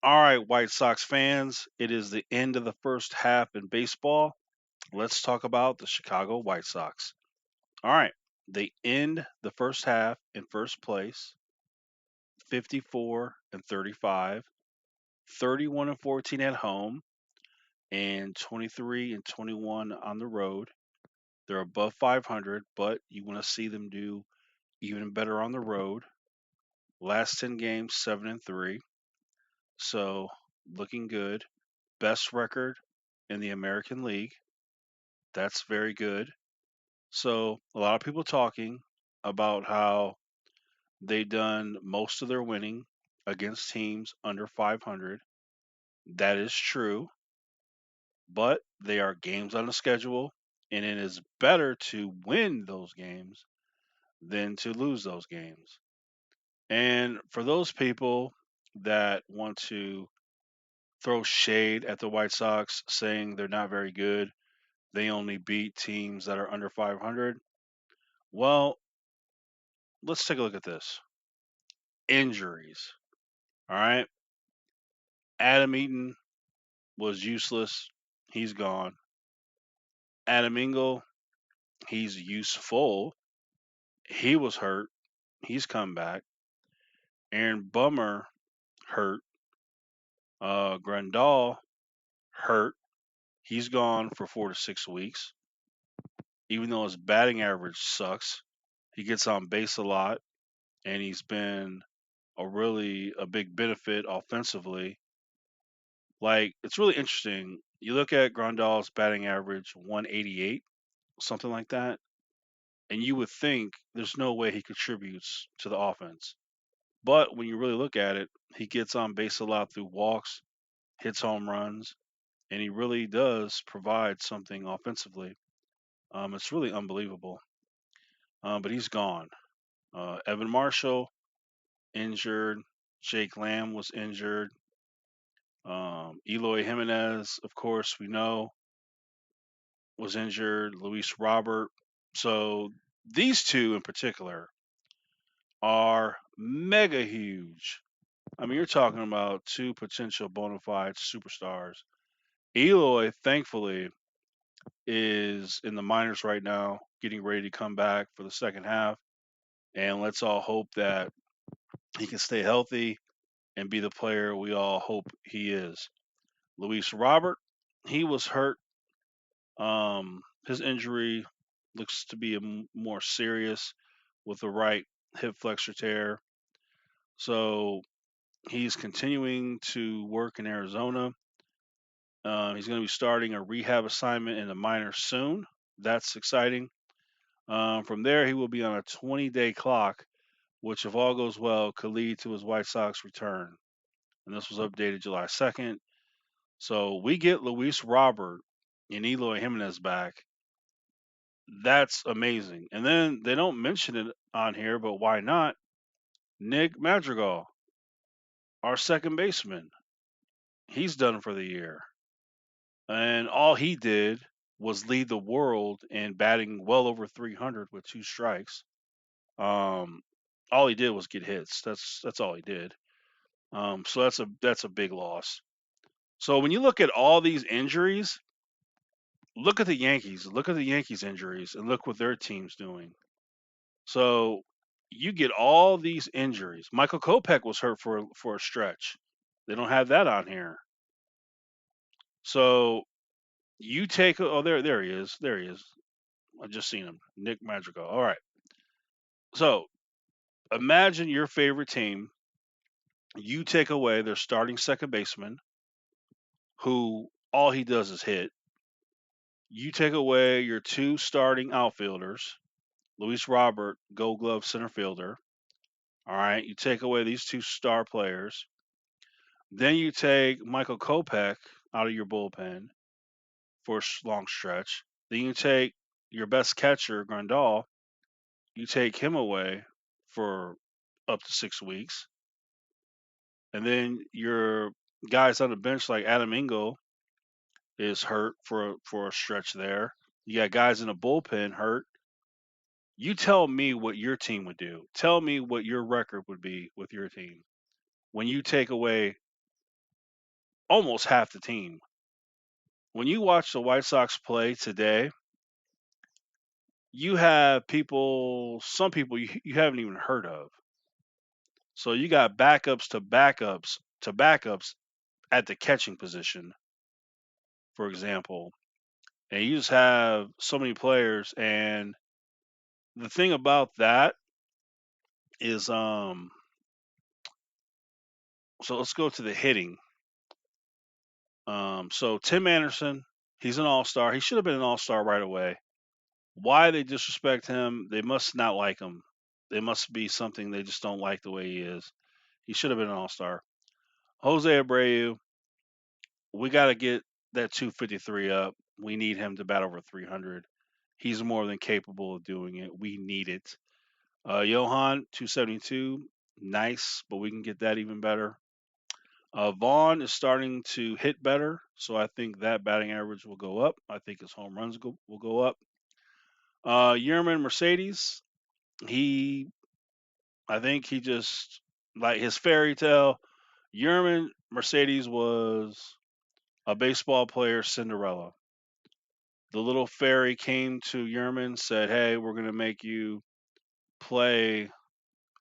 All right, White Sox fans, it is the end of the first half in baseball. Let's talk about the Chicago White Sox. All right, they end the first half in first place, 54 and 35, 31 and 14 at home, and 23 and 21 on the road. They're above 500, but you want to see them do even better on the road. Last 10 games, 7 and 3. So, looking good. Best record in the American League. That's very good. So a lot of people talking about how they done most of their winning against teams under 500. That is true, but they are games on the schedule, and it is better to win those games than to lose those games. And for those people that want to throw shade at the White Sox, saying they're not very good, they only beat teams that are under 500. Well, let's take a look at this. Injuries. All right. Adam Eaton was useless. He's gone. Adam Engel, he's useful. He was hurt. He's come back. Aaron Bummer hurt. Grandal hurt. He's gone for 4 to 6 weeks. Even though his batting average sucks, he gets on base a lot, and he's been a big benefit offensively. Like, it's really interesting. You look at Grandal's batting average, 188, something like that, and you would think there's no way he contributes to the offense. But when you really look at it, he gets on base a lot through walks, hits home runs, and he really does provide something offensively. It's really unbelievable. But he's gone. Evan Marshall, injured. Jake Lamb was injured. Eloy Jimenez, of course, we know, was injured. Luis Robert. So these two in particular are mega huge. I mean, you're talking about two potential bona fide superstars. Eloy, thankfully, is in the minors right now, getting ready to come back for the second half. And let's all hope that he can stay healthy and be the player we all hope he is. Luis Robert, he was hurt. His injury looks to be more serious with the right hip flexor tear. So he's continuing to work in Arizona. He's going to be starting a rehab assignment in the minors soon. That's exciting. From there, he will be on a 20-day clock, which, if all goes well, could lead to his White Sox return. And this was updated July 2nd. So we get Luis Robert and Eloy Jimenez back. That's amazing. And then they don't mention it on here, but why not? Nick Madrigal, our second baseman. He's done for the year. And all he did was lead the world in batting well over 300 with two strikes. Um, all he did was get hits. That's all he did. So that's a big loss. So when you look at all these injuries, look at the Yankees. Look at the Yankees injuries, and look what their team's doing. So you get all these injuries. Michael Kopech was hurt for a stretch. They don't have that on here. So you take there he is. There he is. I just seen him. Nick Madrigal. All right. So imagine your favorite team. You take away their starting second baseman, who all he does is hit. You take away your two starting outfielders, Luis Robert, Gold Glove center fielder. All right. You take away these two star players. Then you take Michael Kopech out of your bullpen for a long stretch. Then you take your best catcher, Grandal. You take him away for up to 6 weeks. And then your guys on the bench like Adam Engel is hurt for a stretch there. You got guys in the bullpen hurt. You tell me what your team would do. Tell me what your record would be with your team when you take away almost half the team. When you watch the White Sox play today, you have people, some people you haven't even heard of. So you got backups to backups to backups at the catching position, for example. And you just have so many players. And the thing about that is, so let's go to the hitting. So Tim Anderson, he's an all-star. He should have been an all-star right away. Why they disrespect him? They must not like him. There must be something they just don't like the way he is. He should have been an all-star. Jose Abreu, we got to get that 253 up. We need him to bat over 300. He's more than capable of doing it. We need it. Johan 272, nice, but we can get that even better. Vaughn is starting to hit better, so I think that batting average will go up. I think his home runs will go up. Yerman Mercedes, he, I think he just like his fairy tale. Yerman Mercedes was a baseball player Cinderella. The little fairy came to Yerman, said, "Hey, we're gonna make you play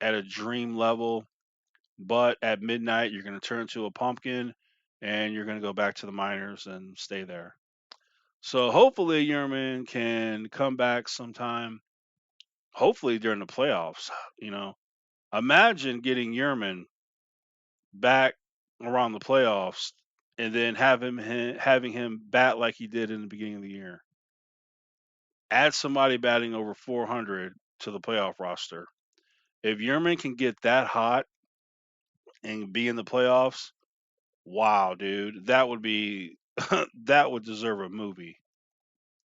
at a dream level, but at midnight you're gonna turn into a pumpkin, and you're gonna go back to the minors and stay there." So hopefully Yerman can come back sometime. Hopefully during the playoffs. You know, imagine getting Yerman back around the playoffs and then having him bat like he did in the beginning of the year. Add somebody batting over 400 to the playoff roster. If Yerman can get that hot and be in the playoffs, wow, dude, that would be that would deserve a movie.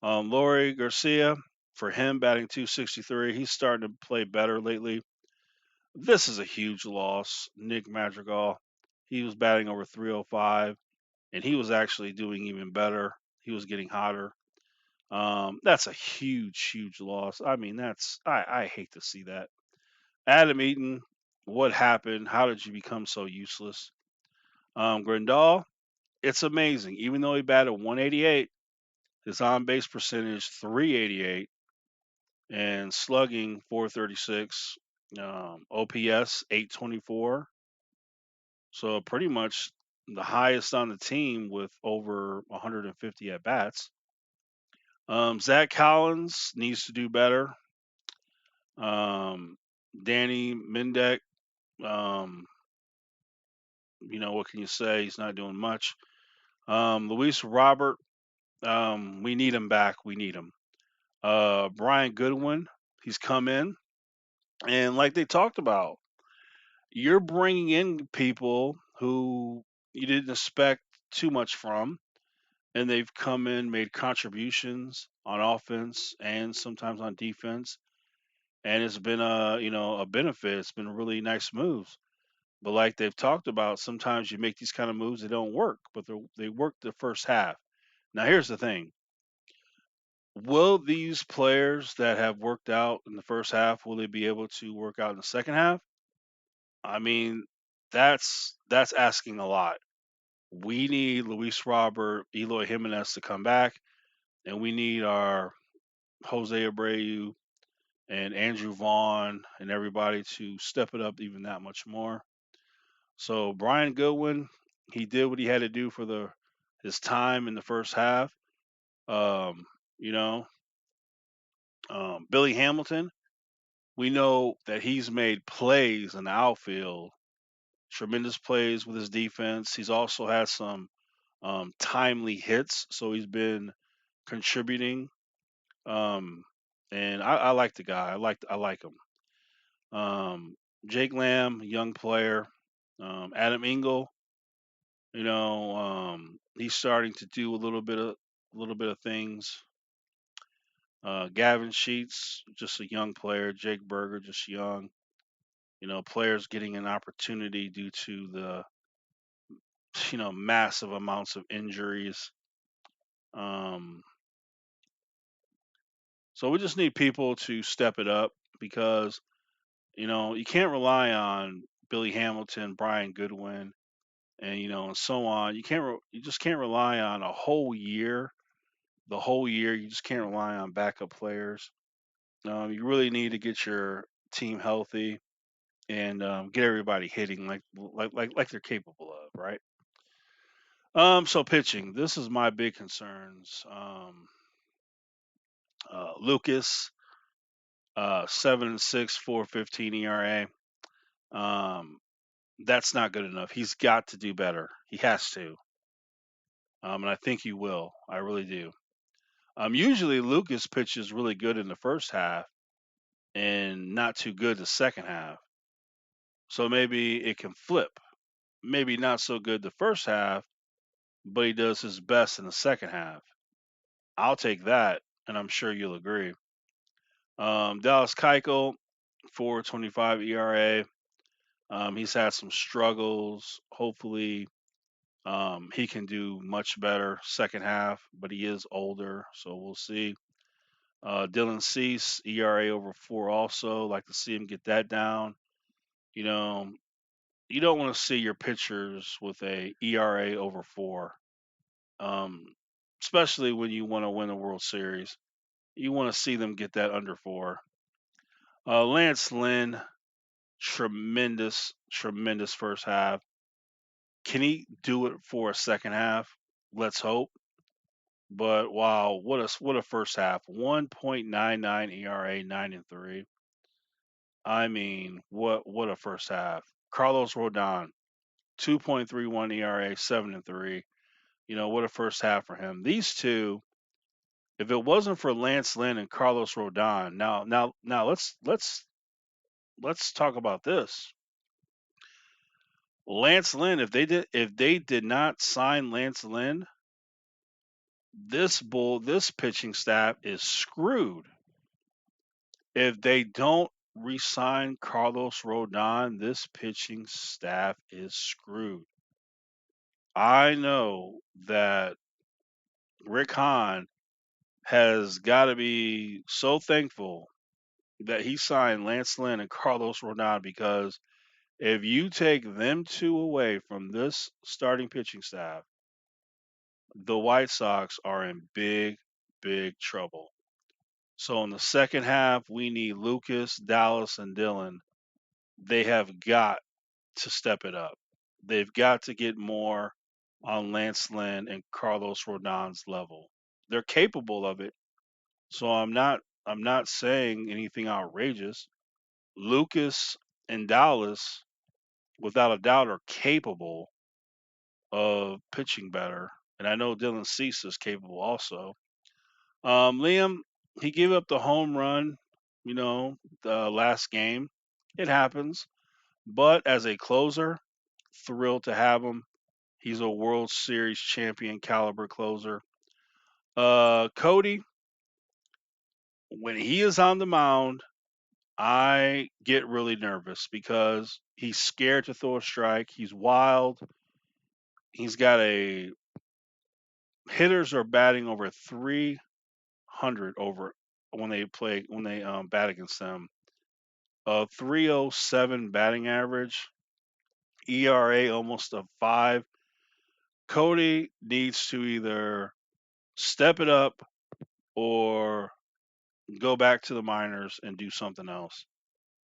Laurie Garcia, for him batting 263, he's starting to play better lately. This is a huge loss. Nick Madrigal, he was batting over 305, and he was actually doing even better. He was getting hotter. That's a huge, huge loss. I mean, I hate to see that. Adam Eaton, what happened? How did you become so useless? Grandal, it's amazing. Even though he batted 188, his on base percentage 388 and slugging 436, OPS 824. So pretty much the highest on the team with over 150 at bats. Zach Collins needs to do better. Danny Mendick, um, what can you say? He's not doing much. Luis Robert, we need him back. We need him. Brian Goodwin, he's come in. And like they talked about, you're bringing in people who you didn't expect too much from, and they've come in, made contributions on offense and sometimes on defense, and it's been a benefit. It's been really nice moves. But like they've talked about, sometimes you make these kind of moves that don't work, but they work the first half. Now here's the thing: will these players that have worked out in the first half will they be able to work out in the second half? I mean, that's asking a lot. We need Luis Robert, Eloy Jimenez to come back, and we need our Jose Abreu and Andrew Vaughn and everybody to step it up even that much more. So Brian Goodwin, he did what he had to do for the his time in the first half. Um, you know, Billy Hamilton, we know that he's made plays in the outfield, tremendous plays with his defense. He's also had some timely hits, so he's been contributing. Um, and I like the guy. I like him. Um, Jake Lamb, young player. Adam Engel, he's starting to do a little bit of things. Gavin Sheets, just a young player. Jake Berger, just young. Players getting an opportunity due to the massive amounts of injuries. Um, so we just need people to step it up because you can't rely on Billy Hamilton, Brian Goodwin, and and so on. You just can't rely on a whole year. The whole year, you just can't rely on backup players. You really need to get your team healthy and get everybody hitting like they're capable of, right? So pitching. This is my big concerns. Lucas, 7-6, 4.15 ERA. That's not good enough. He's got to do better. He has to. And I think he will. I really do. Usually Lucas pitches really good in the first half and not too good the second half. So maybe it can flip. Maybe not so good the first half, but he does his best in the second half. I'll take that, and I'm sure you'll agree. Dallas Keuchel, 4.25 ERA. He's had some struggles. Hopefully, he can do much better second half, but he is older, so we'll see. Dylan Cease, ERA over 4 also. Like to see him get that down. You know, you don't want to see your pitchers with a ERA over 4, um, especially when you want to win a World Series. You want to see them get that under 4. Lance Lynn, tremendous, tremendous first half. Can he do it for a second half? Let's hope. But wow, what a first half. 1.99 ERA, 9-3. I mean, what a first half. Carlos Rodon, 2.31 ERA, 7-3. What a first half for him. These two, if it wasn't for Lance Lynn and Carlos Rodon, now let's talk about this. Lance Lynn, if they did not sign Lance Lynn, this pitching staff is screwed. If they don't re-sign Carlos Rodon, this pitching staff is screwed. I know that Rick Hahn has got to be so thankful that he signed Lance Lynn and Carlos Rodon, because if you take them two away from this starting pitching staff, the White Sox are in big, big trouble. So in the second half, we need Lucas, Dallas, and Dylan. They have got to step it up. They've got to get more on Lance Lynn and Carlos Rodon's level. They're capable of it. So I'm not saying anything outrageous. Lucas and Dallas, without a doubt, are capable of pitching better. And I know Dylan Cease is capable also. Liam, he gave up the home run, the last game. It happens. But as a closer, thrilled to have him. He's a World Series champion caliber closer. Cody, when he is on the mound, I get really nervous because he's scared to throw a strike. He's wild. He's got a hitters are batting over 300 over when they bat against them. 307 batting average, ERA almost a 5. Cody needs to either step it up or go back to the minors and do something else.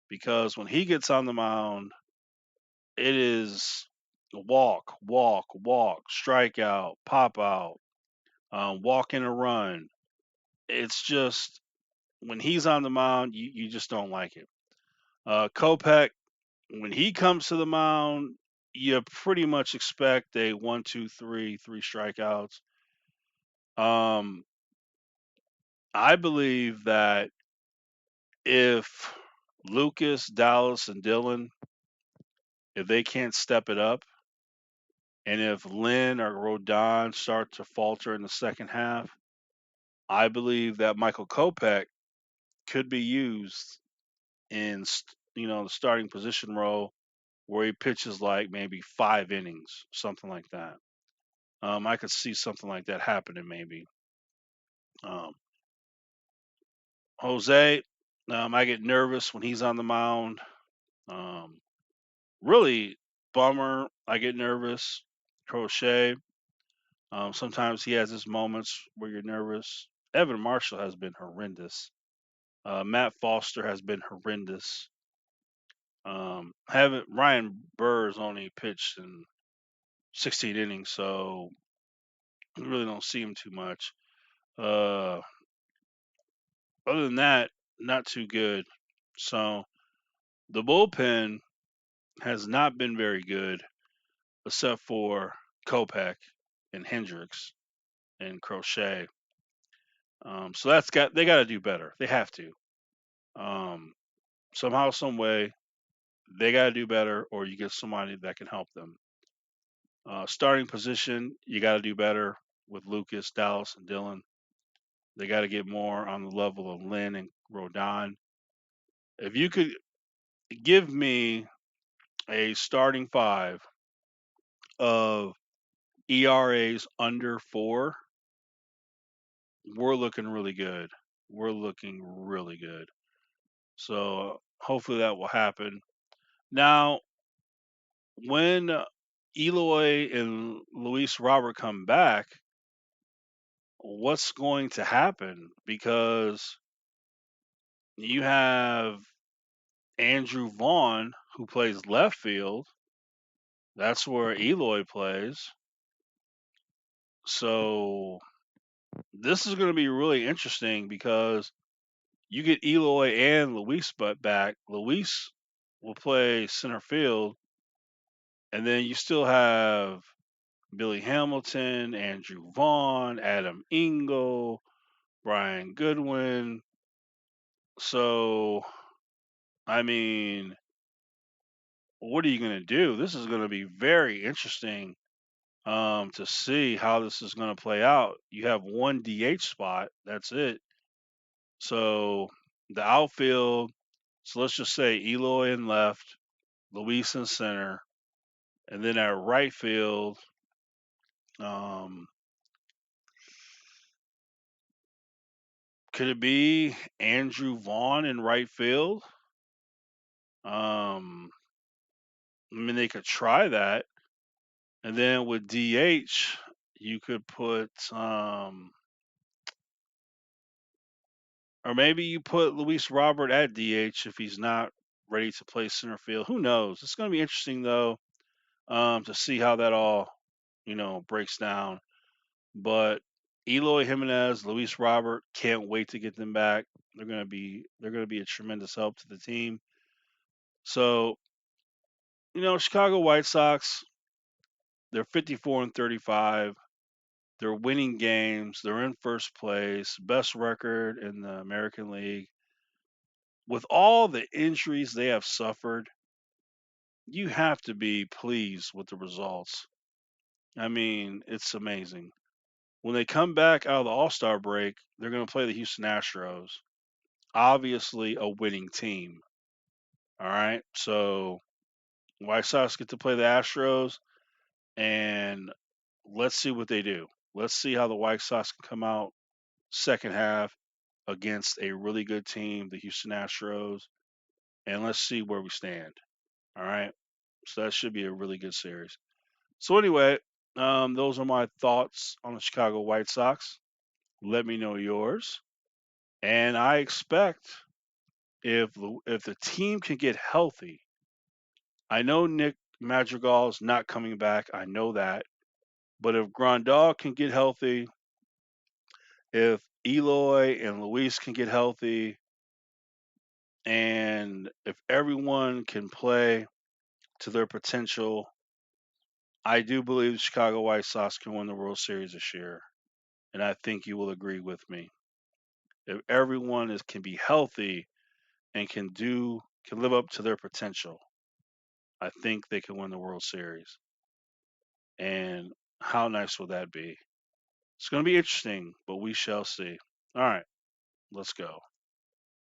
Because when he gets on the mound, it is walk, walk, walk, strikeout, pop out, walk in a run. It's just when he's on the mound, you just don't like it. Kopech, when he comes to the mound, you pretty much expect a 1, 2, 3, 3 strikeouts. Um, I believe that if Lucas, Dallas, and Dylan, if they can't step it up, and if Lynn or Rodon start to falter in the second half, I believe that Michael Kopech could be used in the starting position role where he pitches like maybe 5 innings, something like that. I could see something like that happening maybe. Um, Jose, I get nervous when he's on the mound. Um, really, bummer. I get nervous. Crochet. Sometimes he has his moments where you're nervous. Evan Marshall has been horrendous. Matt Foster has been horrendous. Haven't Ryan Burr's only pitched in 16 innings, so you really don't see him too much. Uh, Other than that, not too good. So the bullpen has not been very good, except for Kopech and Hendricks and Crochet. So they got to do better. They have to. Um, Somehow, some way, they got to do better, or you get somebody that can help them. Starting position, you got to do better with Lucas, Dallas, and Dylan. They got to get more on the level of Lynn and Rodon. If you could give me a starting five of ERAs under 4, we're looking really good. We're looking really good. So hopefully that will happen. Now, when Eloy and Luis Robert come back, what's going to happen? Because you have Andrew Vaughn, who plays left field. That's where Eloy plays. So this is going to be really interesting because you get Eloy and Luis back. Luis will play center field, and then you still have Billy Hamilton, Andrew Vaughn, Adam Engel, Brian Goodwin. So, I mean, what are you going to do? This is going to be very interesting to see how this is going to play out. You have one DH spot. That's it. So the outfield. So let's just say Eloy in left, Luis in center, and then at right field. Um, could it be Andrew Vaughn in right field? Um, I mean, they could try that, and then with DH, you could put, or maybe you put Luis Robert at DH if he's not ready to play center field. Who knows? It's going to be interesting though, to see how that all, breaks down. But Eloy Jimenez, Luis Robert, can't wait to get them back. They're gonna be a tremendous help to the team. So, Chicago White Sox, they're 54 and 35. They're winning games. They're in first place, best record in the American League. With all the injuries they have suffered, you have to be pleased with the results. I mean, it's amazing. When they come back out of the All Star break, they're going to play the Houston Astros. Obviously, a winning team. All right. So, White Sox get to play the Astros, and let's see what they do. Let's see how the White Sox can come out second half against a really good team, the Houston Astros, and let's see where we stand. All right. So, that should be a really good series. So, anyway, those are my thoughts on the Chicago White Sox. Let me know yours. And I expect if the team can get healthy, I know Nick Madrigal is not coming back. I know that. But if Grandal can get healthy, if Eloy and Luis can get healthy, and if everyone can play to their potential, I do believe the Chicago White Sox can win the World Series this year. And I think you will agree with me. If everyone can be healthy and can live up to their potential, I think they can win the World Series. And how nice will that be? It's going to be interesting, but we shall see. All right, let's go.